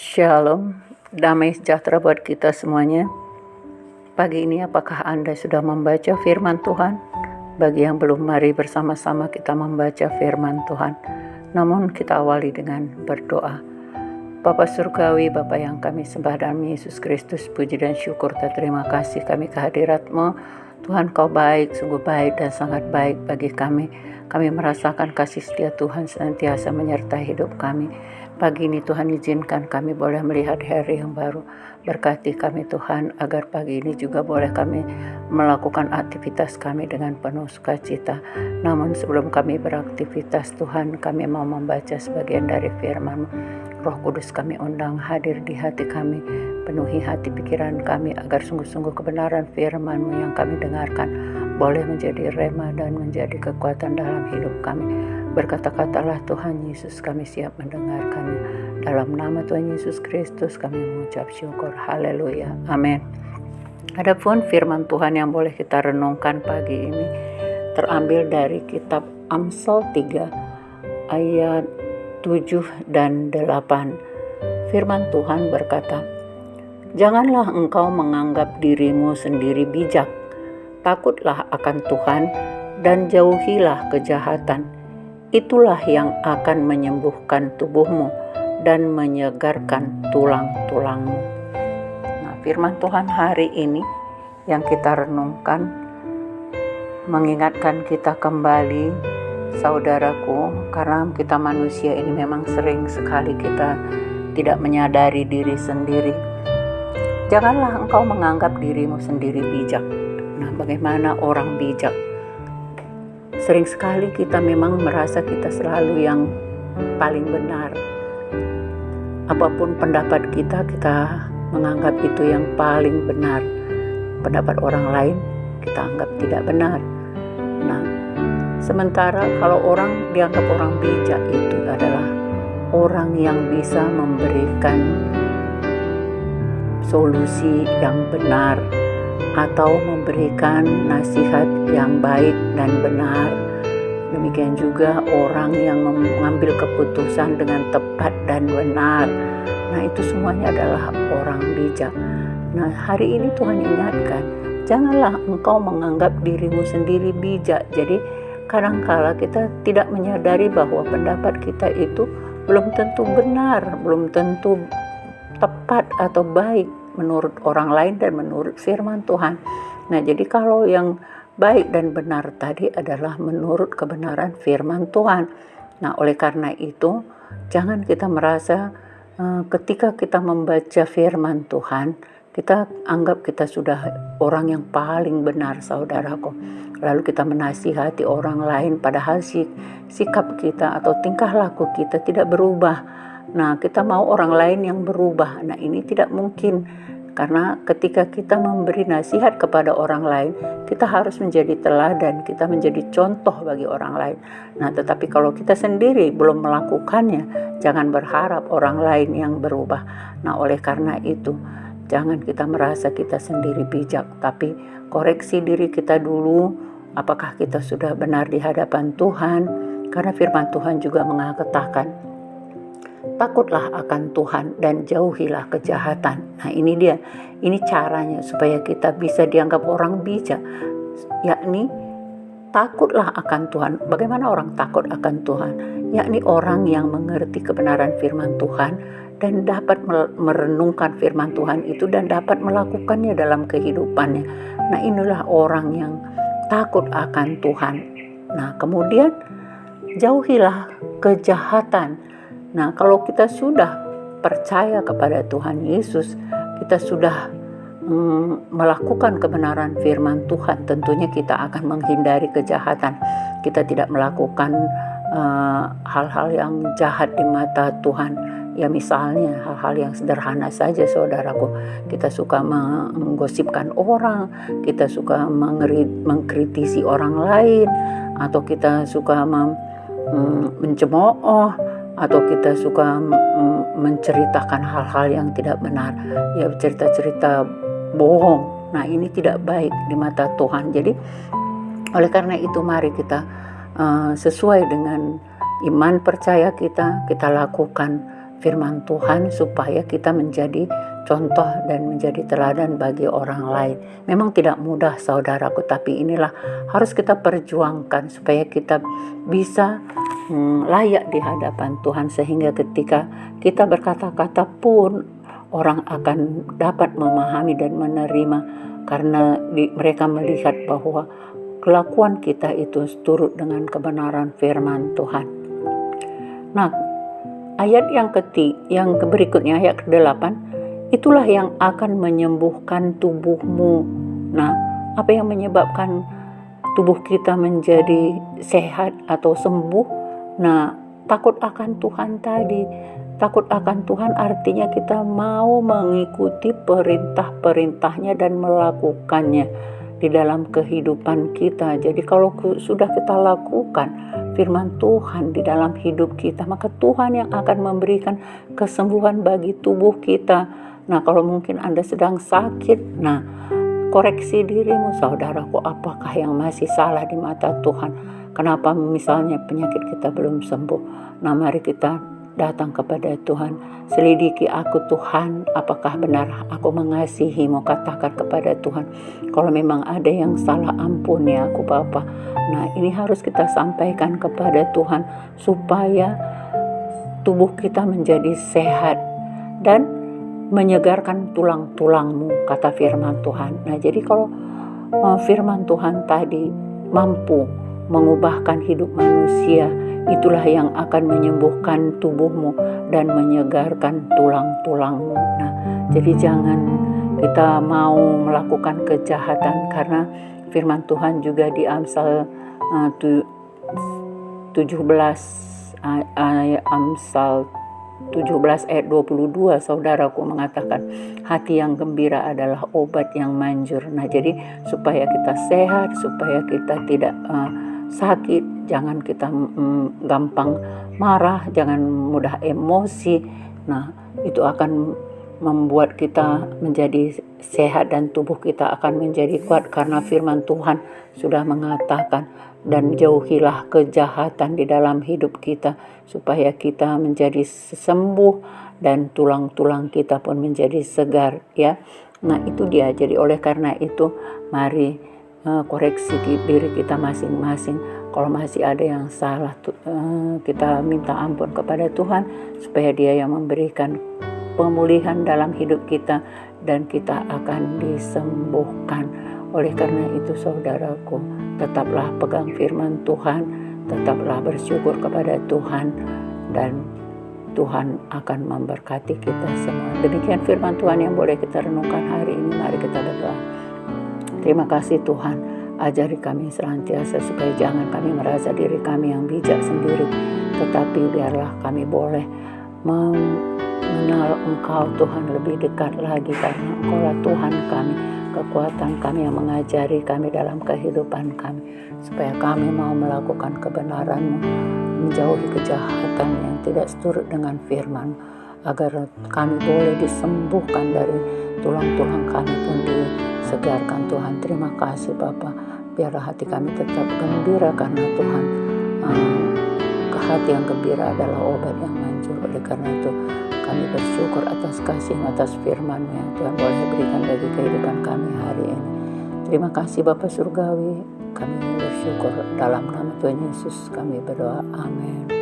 Shalom, damai sejahtera buat kita semuanya. Pagi ini apakah Anda sudah membaca firman Tuhan? Bagi yang belum, mari bersama-sama kita membaca firman Tuhan. Namun kita awali dengan berdoa. Bapa Surgawi, Bapa yang kami sembah dalam Yesus Kristus, puji dan syukur dan terima kasih kami kehadirat-Mu. Tuhan, Kau baik, sungguh baik dan sangat baik bagi kami. Kami merasakan kasih setia Tuhan senantiasa menyertai hidup kami. Pagi ini Tuhan izinkan kami boleh melihat hari yang baru. Berkati kami Tuhan agar pagi ini juga boleh kami melakukan aktivitas kami dengan penuh sukacita. Namun sebelum kami beraktivitas Tuhan, kami mau membaca sebagian dari firman-Mu. Roh Kudus kami undang hadir di hati kami, penuhi hati pikiran kami agar sungguh-sungguh kebenaran firman-Mu yang kami dengarkan boleh menjadi rema dan menjadi kekuatan dalam hidup kami. Berkata-katalah Tuhan Yesus, kami siap mendengarkannya. Dalam nama Tuhan Yesus Kristus kami mengucap syukur. Haleluya. Amin. Adapun firman Tuhan yang boleh kita renungkan pagi ini terambil dari kitab Amsal 3 ayat 7 dan 8. Firman Tuhan berkata, "Janganlah engkau menganggap dirimu sendiri bijak. Takutlah akan Tuhan dan jauhilah kejahatan. Itulah yang akan menyembuhkan tubuhmu dan menyegarkan tulang-tulangmu." Nah, firman Tuhan hari ini yang kita renungkan mengingatkan kita kembali, saudaraku, karena kita manusia ini memang sering sekali kita tidak menyadari diri sendiri. Janganlah engkau menganggap dirimu sendiri bijak. Nah, bagaimana orang bijak? Sering sekali kita memang merasa kita selalu yang paling benar. Apapun pendapat kita, kita menganggap itu yang paling benar. Pendapat orang lain kita anggap tidak benar. Nah, sementara kalau orang dianggap orang bijak itu adalah orang yang bisa memberikan solusi yang benar atau memberikan nasihat yang baik dan benar. Demikian juga orang yang mengambil keputusan dengan tepat dan benar. Nah, itu semuanya adalah orang bijak. Nah, hari ini Tuhan ingatkan, janganlah engkau menganggap dirimu sendiri bijak. Jadi kadangkala kita tidak menyadari bahwa pendapat kita itu belum tentu benar, belum tentu tepat atau baik menurut orang lain dan menurut firman Tuhan. Nah, jadi kalau yang baik dan benar tadi adalah menurut kebenaran firman Tuhan. Nah, oleh karena itu, jangan kita merasa ketika kita membaca firman Tuhan, kita anggap kita sudah orang yang paling benar, saudaraku. Lalu kita menasihati orang lain, padahal sikap kita atau tingkah laku kita tidak berubah. Nah, kita mau orang lain yang berubah. Nah, ini tidak mungkin. Karena ketika kita memberi nasihat kepada orang lain, kita harus menjadi teladan, kita menjadi contoh bagi orang lain. Nah, tetapi kalau kita sendiri belum melakukannya, jangan berharap orang lain yang berubah. Nah, oleh karena itu, jangan kita merasa kita sendiri bijak, tapi koreksi diri kita dulu, apakah kita sudah benar di hadapan Tuhan. Karena firman Tuhan juga mengatakan, takutlah akan Tuhan dan jauhilah kejahatan. Nah, ini dia. Ini caranya supaya kita bisa dianggap orang bijak. Yakni takutlah akan Tuhan. Bagaimana orang takut akan Tuhan? Yakni orang yang mengerti kebenaran firman Tuhan dan dapat merenungkan firman Tuhan itu dan dapat melakukannya dalam kehidupannya. Nah, inilah orang yang takut akan Tuhan. Nah, kemudian jauhilah kejahatan. Nah, kalau kita sudah percaya kepada Tuhan Yesus, kita sudah melakukan kebenaran firman Tuhan, tentunya kita akan menghindari kejahatan. Kita tidak melakukan hal-hal yang jahat di mata Tuhan. Ya, misalnya hal-hal yang sederhana saja, saudaraku. Kita suka menggosipkan orang, kita suka mengkritisi orang lain, atau kita suka mencemooh, atau kita suka menceritakan hal-hal yang tidak benar, ya cerita-cerita bohong. Nah, ini tidak baik di mata Tuhan. Jadi oleh karena itu mari kita sesuai dengan iman percaya kita lakukan firman Tuhan supaya kita menjadi contoh dan menjadi teladan bagi orang lain. Memang tidak mudah saudaraku, tapi inilah harus kita perjuangkan supaya kita bisa layak di hadapan Tuhan, sehingga ketika kita berkata-kata pun orang akan dapat memahami dan menerima, karena mereka melihat bahwa kelakuan kita itu turut dengan kebenaran firman Tuhan. Nah, ayat yang berikutnya, ayat ke-8, itulah yang akan menyembuhkan tubuhmu. Nah, apa yang menyebabkan tubuh kita menjadi sehat atau sembuh? Nah, takut akan Tuhan tadi. Takut akan Tuhan artinya kita mau mengikuti perintah-perintahnya dan melakukannya di dalam kehidupan kita. Jadi kalau sudah kita lakukan firman Tuhan di dalam hidup kita, maka Tuhan yang akan memberikan kesembuhan bagi tubuh kita. Nah, kalau mungkin Anda sedang sakit, nah koreksi dirimu saudaraku, apakah yang masih salah di mata Tuhan? Kenapa misalnya penyakit kita belum sembuh? Nah, mari kita datang kepada Tuhan. Selidiki aku Tuhan, apakah benar aku mengasihimu? Katakan kepada Tuhan, kalau memang ada yang salah, ampuni aku Bapa. Nah, ini harus kita sampaikan kepada Tuhan supaya tubuh kita menjadi sehat dan menyegarkan tulang-tulangmu, kata firman Tuhan. Nah, jadi kalau firman Tuhan tadi mampu mengubahkan hidup manusia, itulah yang akan menyembuhkan tubuhmu dan menyegarkan tulang-tulangmu. Nah, jadi jangan kita mau melakukan kejahatan, karena firman Tuhan juga di Amsal 17 ayat 22 saudaraku mengatakan, hati yang gembira adalah obat yang manjur. Nah, jadi supaya kita sehat, supaya kita tidak sakit, jangan kita gampang marah, jangan mudah emosi. Nah, itu akan membuat kita menjadi sehat dan tubuh kita akan menjadi kuat, karena firman Tuhan sudah mengatakan, dan jauhilah kejahatan di dalam hidup kita supaya kita menjadi sembuh dan tulang-tulang kita pun menjadi segar, ya. Nah, itu dia. Jadi oleh karena itu mari koreksi diri kita masing-masing. Kalau masih ada yang salah, kita minta ampun kepada Tuhan supaya Dia yang memberikan pemulihan dalam hidup kita dan kita akan disembuhkan. Oleh karena itu saudaraku, tetaplah pegang firman Tuhan, tetaplah bersyukur kepada Tuhan, dan Tuhan akan memberkati kita semua. Demikian firman Tuhan yang boleh kita renungkan hari ini. Mari kita berdoa. Terima kasih Tuhan, ajari kami senantiasa supaya jangan kami merasa diri kami yang bijak sendiri, tetapi biarlah kami boleh mengenal Engkau Tuhan lebih dekat lagi, karena Engkaulah Tuhan kami, kekuatan kami yang mengajari kami dalam kehidupan kami, supaya kami mau melakukan kebenaran-Mu, menjauhi kejahatan yang tidak seturut dengan firman, agar kami boleh disembuhkan dari tulang-tulang kami pun disegarkan Tuhan. Terima kasih Bapa, biarlah hati kami tetap gembira, karena Tuhan hati yang gembira adalah obat yang manjur. Oleh karena itu kami bersyukur atas kasih, atas firman-Mu yang Tuhan boleh berikan bagi kehidupan kami hari ini. Terima kasih Bapa Surgawi, kami bersyukur dalam nama Tuhan Yesus kami berdoa, amin.